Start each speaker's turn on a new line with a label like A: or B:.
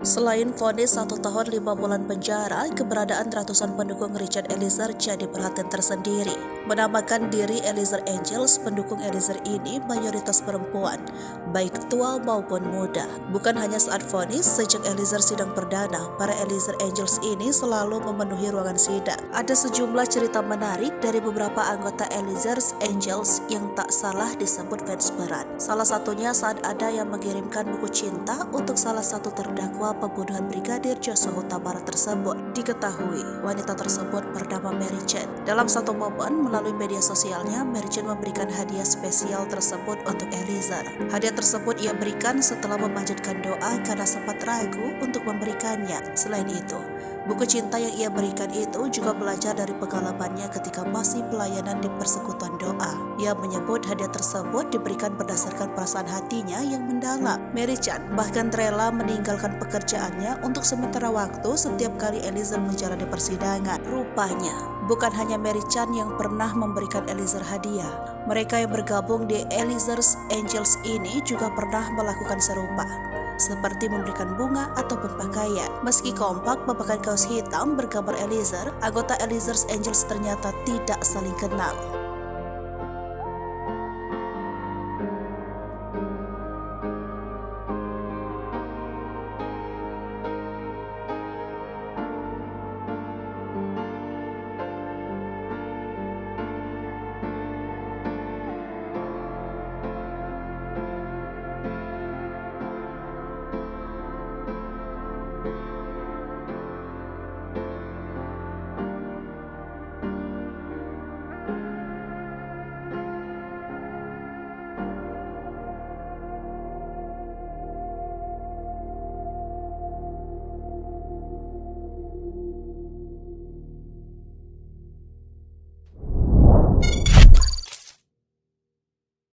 A: Selain vonis 1 tahun 5 bulan penjara, keberadaan ratusan pendukung Richard Eliezer jadi perhatian tersendiri. Menamakan diri Eliezer Angels, pendukung Eliezer ini mayoritas perempuan, baik tua maupun muda. Bukan hanya saat vonis, sejak Eliezer sidang perdana, para Eliezer Angels ini selalu memenuhi ruangan sidang. Ada sejumlah cerita menarik dari beberapa anggota Eliezer Angels yang tak salah disebut fans berat. Salah satunya saat ada yang mengirimkan buku cinta untuk salah satu terdakwa pembunuhan Brigadir Joshua Huta Barat tersebut. Diketahui wanita tersebut bernama Mary Jane. Dalam satu momen melalui media sosialnya, Mary Jane memberikan hadiah spesial tersebut untuk Eliezer. Hadiah tersebut ia berikan setelah memanjatkan doa karena sempat ragu untuk memberikannya. Selain itu, buku cinta yang ia berikan itu juga belajar dari pengalamannya ketika masih pelayanan di persekutuan doa. Ia menyebut hadiah tersebut diberikan berdasarkan perasaan hatinya yang mendalam. Mary Jane bahkan rela meninggalkan pekerjaannya untuk sementara waktu setiap kali Eliezer menjalani persidangan. Rupanya, bukan hanya Mary Jane yang pernah memberikan Eliezer hadiah. Mereka yang bergabung di Eliezer Angels ini juga pernah melakukan serupa, seperti memberikan bunga ataupun pakaian. Meski kompak memakai kaos hitam bergambar Eliezer, anggota Eliezer Angels ternyata tidak saling kenal.